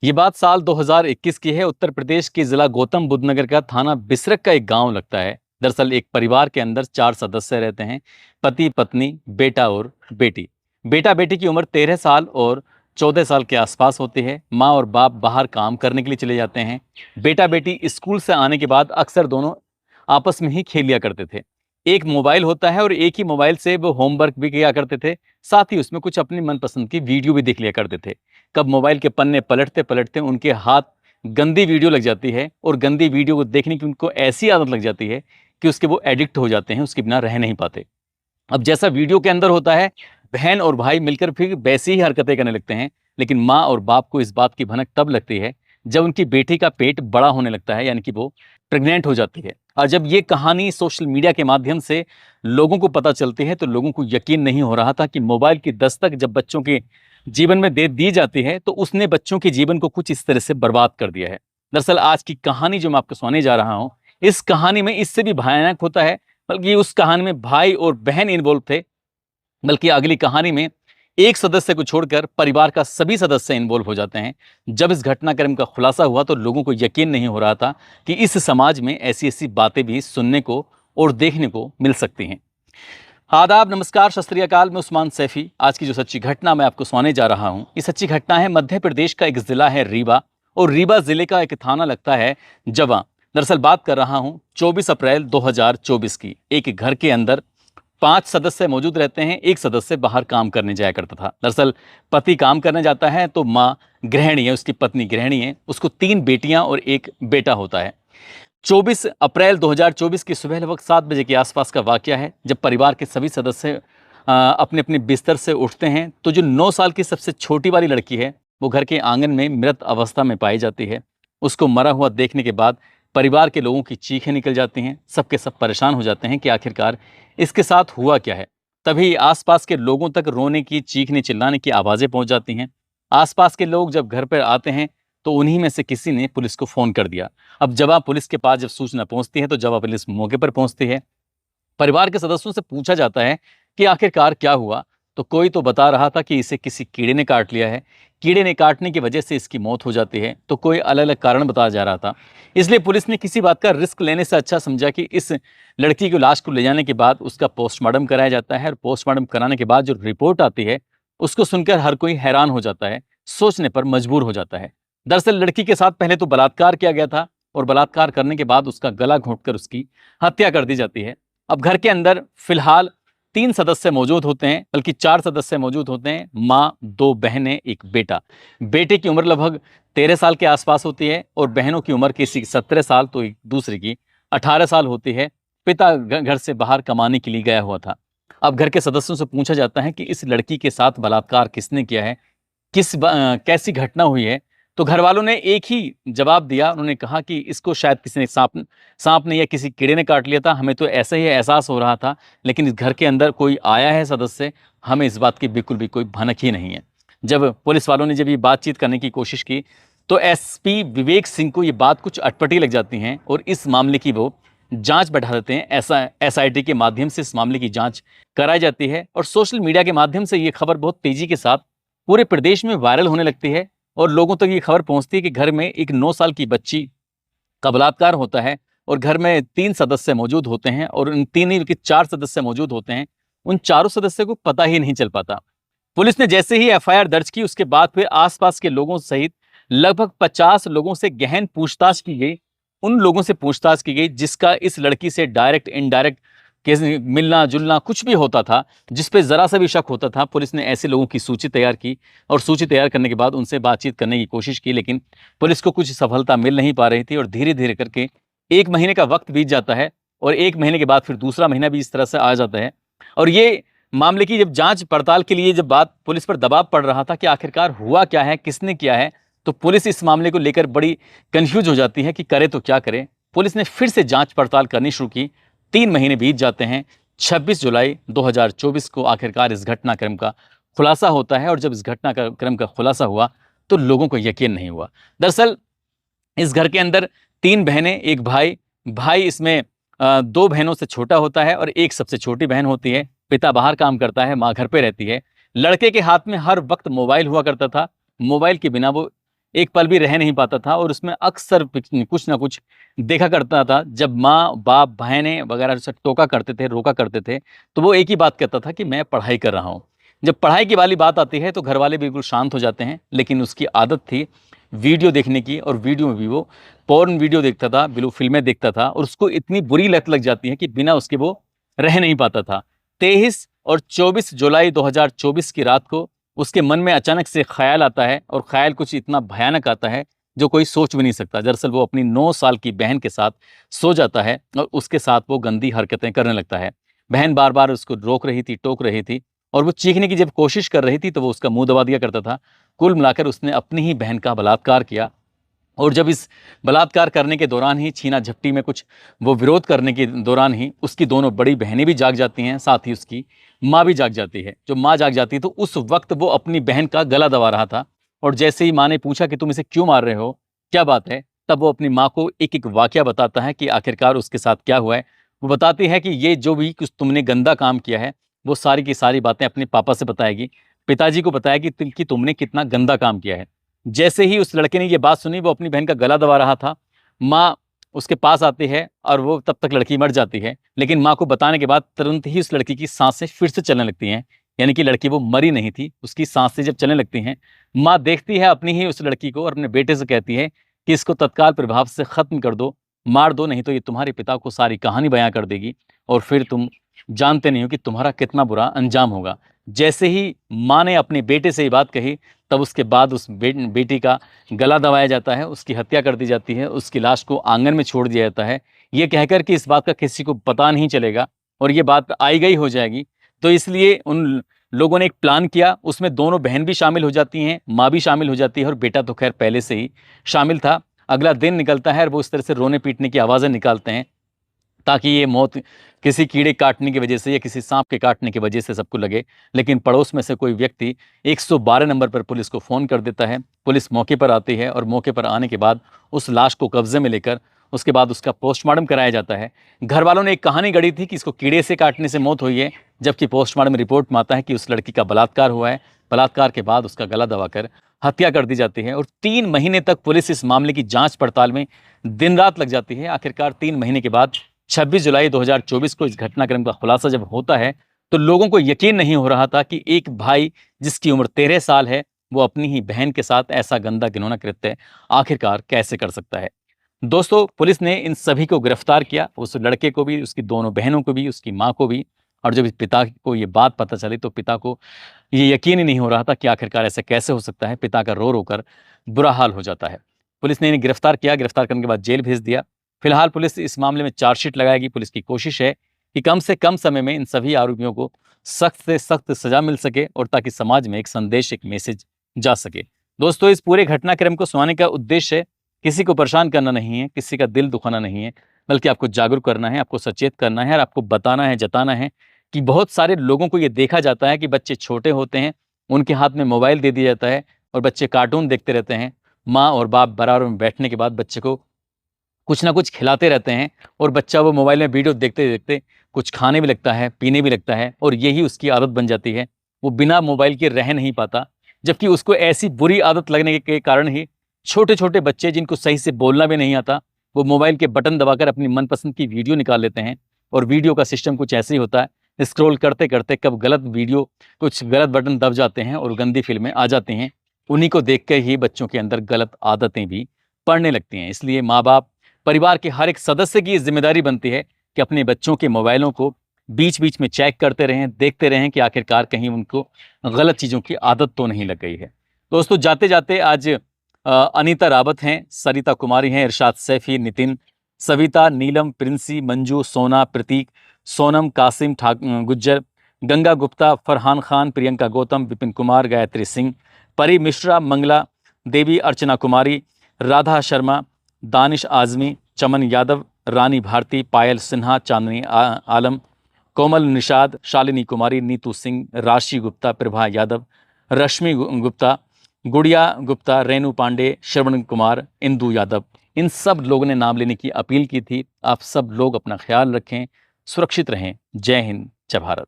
ये बात साल 2021 की है। उत्तर प्रदेश के जिला गौतम बुद्ध नगर का थाना बिसरक का एक गांव लगता है। दरअसल एक परिवार के अंदर 4 सदस्य रहते हैं, पति पत्नी, बेटा और बेटी। बेटा बेटी की उम्र 13 साल और 14 साल के आसपास होती है। माँ और बाप बाहर काम करने के लिए चले जाते हैं। बेटा बेटी स्कूल से आने के बाद अक्सर दोनों आपस में ही खेल लिया करते थे। एक मोबाइल होता है और एक ही मोबाइल से वो होमवर्क भी किया करते थे, साथ ही उसमें कुछ अपनी मनपसंद की वीडियो भी देख लिया करते थे। कब मोबाइल के पन्ने पलटते पलटते उनके हाथ गंदी वीडियो लग जाती है और गंदी वीडियो को देखने की उनको ऐसी आदत लग जाती है कि उसके वो एडिक्ट हो जाते हैं, उसके बिना रह नहीं पाते। अब जैसा वीडियो के अंदर होता है, बहन और भाई मिलकर फिर वैसी ही हरकतें करने लगते हैं। लेकिन माँ और बाप को इस बात की भनक तब लगती है जब उनकी बेटी का पेट बड़ा होने लगता है, यानी कि वो प्रेग्नेंट हो जाती है। और जब ये कहानी सोशल मीडिया के माध्यम से लोगों को पता चलती है तो लोगों को यकीन नहीं हो रहा था कि मोबाइल की दस्तक जब बच्चों के जीवन में दे दी जाती है तो उसने बच्चों के जीवन को कुछ इस तरह से बर्बाद कर दिया है। दरअसल आज की कहानी जो मैं आपको सुनाने जा रहा हूं, इस कहानी में इससे भी भयानक होता है। बल्कि उस कहानी में भाई और बहन इन्वॉल्व थे, बल्कि अगली कहानी में एक सदस्य को छोड़कर परिवार का सभी सदस्य इन्वॉल्व हो जाते हैं। जब इस घटनाक्रम का खुलासा हुआ तो लोगों को यकीन नहीं हो रहा था कि इस समाज में ऐसी ऐसी बातें भी सुनने को और देखने को मिल सकती हैं। आदाब, नमस्कार, सत श्री अकाल। मैं उस्मान सैफी। आज की जो सच्ची घटना मैं आपको सुनाने जा रहा हूं, ये सच्ची घटना है मध्य प्रदेश का एक जिला है रीवा, और रीवा जिले का एक थाना लगता है जवा। दरअसल बात कर रहा हूं 24 अप्रैल 2024 की। एक घर के अंदर 5 सदस्य मौजूद रहते हैं, एक सदस्य बाहर काम करने जाया करता था। दरअसल पति काम करने जाता है तो माँ गृहिणी है, उसकी पत्नी गृहिणी है, उसको 3 बेटियां और एक बेटा होता है। 24 अप्रैल 2024 की सुबह लगभग 7 बजे के आसपास का वाकया है, जब परिवार के सभी सदस्य अपने अपने बिस्तर से उठते हैं तो जो 9 साल की सबसे छोटी वाली लड़की है वो घर के आंगन में मृत अवस्था में पाई जाती है। उसको मरा हुआ देखने के बाद परिवार के लोगों की चीखें निकल जाती हैं। सबके सब परेशान हो जाते हैं कि आखिरकार इसके साथ हुआ क्या है। तभी आसपास के लोगों तक रोने की, चीखने चिल्लाने की आवाज़ें पहुंच जाती हैं। आसपास के लोग जब घर पर आते हैं तो उन्हीं में से किसी ने पुलिस को फ़ोन कर दिया। अब जब पुलिस के पास जब सूचना पहुंचती है तो जब पुलिस मौके पर पहुंचती है, परिवार के सदस्यों से पूछा जाता है कि आखिरकार क्या हुआ। तो कोई तो बता रहा था कि इसे किसी कीड़े ने काट लिया है, कीड़े ने काटने की वजह से इसकी मौत हो जाती है। तो कोई अलग अलग कारण बताया जा रहा था। इसलिए पुलिस ने किसी बात का रिस्क लेने से अच्छा समझा कि इस लड़की की लाश को ले जाने के बाद उसका पोस्टमार्टम कराया जाता है, और पोस्टमार्टम कराने के बाद जो रिपोर्ट आती है उसको सुनकर हर कोई हैरान हो जाता है, सोचने पर मजबूर हो जाता है। दरअसल लड़की के साथ पहले तो बलात्कार किया गया था, और बलात्कार करने के बाद उसका गला घोंटकर उसकी हत्या कर दी जाती है। अब घर के अंदर फिलहाल 3 सदस्य मौजूद होते हैं, बल्कि 4 सदस्य मौजूद होते हैं। माँ, 2 बहनें, एक बेटा। बेटे की उम्र लगभग 13 साल के आसपास होती है, और बहनों की उम्र किसी की 17 साल तो एक दूसरे की 18 साल होती है। पिता घर से बाहर कमाने के लिए गया हुआ था। अब घर के सदस्यों से पूछा जाता है कि इस लड़की के साथ बलात्कार किसने किया है, कैसी घटना हुई है। तो घर वालों ने एक ही जवाब दिया। उन्होंने कहा कि इसको शायद किसी ने सांप ने या किसी कीड़े ने काट लिया था, हमें तो ऐसा ही एहसास हो रहा था, लेकिन इस घर के अंदर कोई आया है सदस्य, हमें इस बात की बिल्कुल भी कोई भनक ही नहीं है। जब पुलिस वालों ने जब ये बातचीत करने की कोशिश की तो एसपी विवेक सिंह को ये बात कुछ अटपटी लग जाती हैं, और इस मामले की वो जांच बैठा देते हैं। ऐसा एसआईटी के माध्यम से इस मामले की जांच कराई जाती है, और सोशल मीडिया के माध्यम से ये खबर बहुत तेजी के साथ पूरे प्रदेश में वायरल होने लगती है, और लोगों तक ये खबर पहुंचती है कि घर में एक 9 साल की बच्ची का बलात्कार होता है, और घर में 3 सदस्य मौजूद होते हैं, और उन 3 ही के 4 सदस्य मौजूद होते हैं। उन चारों सदस्य को पता ही नहीं चल पाता। पुलिस ने जैसे ही एफआईआर दर्ज की उसके बाद फिर आसपास के लोगों सहित लगभग 50 लोगों से गहन पूछताछ की गई। उन लोगों से पूछताछ की गई जिसका इस लड़की से डायरेक्ट इनडायरेक्ट मिलना जुलना कुछ भी होता था, जिस पे जरा सा भी शक होता था। पुलिस ने ऐसे लोगों की सूची तैयार की, और सूची तैयार करने के बाद उनसे बातचीत करने की कोशिश की, लेकिन पुलिस को कुछ सफलता मिल नहीं पा रही थी। और धीरे धीरे करके 1 महीने का वक्त बीत जाता है, और 1 महीने के बाद फिर दूसरा महीना भी इस तरह से आ जाता है। और ये मामले की जब जांच पड़ताल के लिए जब बात पुलिस पर दबाव पड़ रहा था कि आखिरकार हुआ क्या है, किसने किया है, तो पुलिस इस मामले को लेकर बड़ी कंफ्यूज हो जाती है कि करे तो क्या करे। पुलिस ने फिर से जांच पड़ताल करनी शुरू की। 3 महीने बीत जाते हैं। 26 जुलाई 2024 को आखिरकार इस घटनाक्रम का खुलासा होता है, और जब इस घटनाक्रम का खुलासा हुआ तो लोगों को यकीन नहीं हुआ। दरअसल इस घर के अंदर 3 बहनें, एक भाई। भाई इसमें 2 बहनों से छोटा होता है, और एक सबसे छोटी बहन होती है। पिता बाहर काम करता है, माँ घर पे रहती है। लड़के के हाथ में हर वक्त मोबाइल हुआ करता था। मोबाइल के बिना वो एक पल भी रह नहीं पाता था और उसमें अक्सर कुछ ना कुछ देखा करता था। जब माँ बाप बहनें वगैरह उसे टोका करते थे, रोका करते थे, तो वो एक ही बात कहता था कि मैं पढ़ाई कर रहा हूँ। जब पढ़ाई की वाली बात आती है तो घर वाले बिल्कुल शांत हो जाते हैं, लेकिन उसकी आदत थी वीडियो देखने की, और वीडियो में भी वो पॉर्न वीडियो देखता था, बिल्कुल फिल्में देखता था, और उसको इतनी बुरी लत लग जाती है कि बिना उसके वो रह नहीं पाता था। 23 और 24 जुलाई 2024 की रात को उसके मन में अचानक से ख्याल आता है, और ख्याल कुछ इतना भयानक आता है जो कोई सोच भी नहीं सकता। दरअसल वो अपनी 9 साल की बहन के साथ सो जाता है और उसके साथ वो गंदी हरकतें करने लगता है। बहन बार बार उसको रोक रही थी, टोक रही थी, और वो चीखने की जब कोशिश कर रही थी तो वो उसका मुंह दबा दिया करता था। कुल मिलाकर उसने अपनी ही बहन का बलात्कार किया, और जब इस बलात्कार करने के दौरान ही, छीना झपटी में कुछ वो विरोध करने के दौरान ही, उसकी दोनों बड़ी बहनें भी जाग जाती हैं, साथ ही उसकी माँ भी जाग जाती है। जो माँ जाग जाती है तो उस वक्त वो अपनी बहन का गला दबा रहा था, और जैसे ही माँ ने पूछा कि तुम इसे क्यों मार रहे हो, क्या बात है, तब वो अपनी माँ को एक एक वाकया बताता है कि आखिरकार उसके साथ क्या हुआ है। वो बताती है कि ये जो भी कुछ तुमने गंदा काम किया है, वो सारी की सारी बातें अपने पापा से बताएगी, पिताजी को बताएगी कि तुमने कितना गंदा काम किया है। जैसे ही उस लड़के ने ये बात सुनी, वो अपनी बहन का गला दबा रहा था, माँ उसके पास आती है और वो तब तक लड़की मर जाती है। लेकिन माँ को बताने के बाद तुरंत ही उस लड़की की सांसें फिर से चलने लगती हैं, यानी कि लड़की वो मरी नहीं थी, उसकी सांसें जब चलने लगती हैं, माँ देखती है अपनी ही उस लड़की को और अपने बेटे से कहती है कि इसको तत्काल प्रभाव से खत्म कर दो, मार दो, नहीं तो ये तुम्हारे पिता को सारी कहानी बयां कर देगी, और फिर तुम जानते नहीं हो कि तुम्हारा कितना बुरा अंजाम होगा। जैसे ही माँ ने अपने बेटे से ये बात कही, तब उसके बाद उस बेटी का गला दबाया जाता है, उसकी हत्या कर दी जाती है, उसकी लाश को आंगन में छोड़ दिया जाता है, ये कहकर कि इस बात का किसी को पता नहीं चलेगा और ये बात आई गई हो जाएगी। तो इसलिए उन लोगों ने एक प्लान किया, उसमें दोनों बहन भी शामिल हो जाती हैं, माँ भी शामिल हो जाती है, और बेटा तो खैर पहले से ही शामिल था। अगला दिन निकलता है और वो इस तरह से रोने पीटने की आवाज़ें निकालते हैं, ताकि ये मौत किसी कीड़े काटने की वजह से या किसी सांप के काटने की वजह से सबको लगे। लेकिन पड़ोस में से कोई व्यक्ति 112 नंबर पर पुलिस को फ़ोन कर देता है। पुलिस मौके पर आती है और मौके पर आने के बाद उस लाश को कब्जे में लेकर उसके बाद उसका पोस्टमार्टम कराया जाता है। घर वालों ने एक कहानी गढ़ी थी कि इसको कीड़े से काटने से मौत हुई है, जबकि पोस्टमार्टम रिपोर्ट में आता है कि उस लड़की का बलात्कार हुआ है। बलात्कार के बाद उसका गला दबाकर हत्या कर दी जाती है, और 3 महीने तक पुलिस इस मामले की जांच पड़ताल में दिन रात लग जाती है। आखिरकार 3 महीने के बाद 26 जुलाई 2024 को इस घटनाक्रम का खुलासा जब होता है, तो लोगों को यकीन नहीं हो रहा था कि एक भाई जिसकी उम्र 13 साल है, वो अपनी ही बहन के साथ ऐसा गंदा घिनौना कृत्य आखिरकार कैसे कर सकता है। दोस्तों, पुलिस ने इन सभी को गिरफ्तार किया, उस लड़के को भी, उसकी दोनों बहनों को भी, उसकी माँ को भी। और जब इस पिता को ये बात पता चली तो पिता को ये यकीन ही नहीं हो रहा था कि आखिरकार ऐसा कैसे हो सकता है। पिता का रो रो कर बुरा हाल हो जाता है। पुलिस ने इन्हें गिरफ्तार किया, गिरफ्तार करने के बाद जेल भेज दिया। फिलहाल पुलिस इस मामले में चार्जशीट लगाएगी। पुलिस की कोशिश है कि कम से कम समय में इन सभी आरोपियों को सख्त से सख्त सजा मिल सके, और ताकि समाज में एक संदेश, एक मैसेज जा सके। दोस्तों, इस पूरे घटनाक्रम को सुनाने का उद्देश्य किसी को परेशान करना नहीं है, किसी का दिल दुखाना नहीं है, बल्कि आपको जागरूक करना है, आपको सचेत करना है, और आपको बताना है, जताना है कि बहुत सारे लोगों को ये देखा जाता है कि बच्चे छोटे होते हैं, उनके हाथ में मोबाइल दे दिया जाता है और बच्चे कार्टून देखते रहते हैं। माँ और बाप बराबर में बैठने के बाद बच्चे को कुछ ना कुछ खिलाते रहते हैं, और बच्चा वो मोबाइल में वीडियो देखते देखते कुछ खाने भी लगता है, पीने भी लगता है, और यही उसकी आदत बन जाती है। वो बिना मोबाइल के रह नहीं पाता, जबकि उसको ऐसी बुरी आदत लगने के कारण ही छोटे छोटे बच्चे जिनको सही से बोलना भी नहीं आता, वो मोबाइल के बटन दबाकर अपनी मनपसंद की वीडियो निकाल लेते हैं। और वीडियो का सिस्टम कुछ ऐसे ही होता है, स्क्रॉल करते करते कब गलत वीडियो, कुछ गलत बटन दब जाते हैं और गंदी फिल्में आ जाती हैं। उन्हीं को देख कर ही बच्चों के अंदर गलत आदतें भी पड़ने लगती हैं। इसलिए माँ बाप, परिवार के हर एक सदस्य की जिम्मेदारी बनती है कि अपने बच्चों के मोबाइलों को बीच बीच में चेक करते रहें, देखते रहें कि आखिरकार कहीं उनको गलत चीज़ों की आदत तो नहीं लग गई है। दोस्तों, जाते जाते आज अनीता रावत हैं, सरिता कुमारी हैं, इरशाद सैफी, नितिन, सविता, नीलम, प्रिंसी, मंजू, सोना, प्रतीक, सोनम, कासिम गुज्जर, गंगा गुप्ता, फरहान खान, प्रियंका गौतम, विपिन कुमार, गायत्री सिंह, परी मिश्रा, मंगला देवी, अर्चना कुमारी, राधा शर्मा, दानिश आज़मी, चमन यादव, रानी भारती, पायल सिन्हा, चांदनी आलम, कोमल निषाद, शालिनी कुमारी, नीतू सिंह, राशि गुप्ता, प्रभा यादव, रश्मि गुप्ता, गुड़िया गुप्ता, रेणु पांडे, श्रवण कुमार, इंदु यादव, इन सब लोगों ने नाम लेने की अपील की थी। आप सब लोग अपना ख्याल रखें, सुरक्षित रहें। जय हिंद, जय भारत।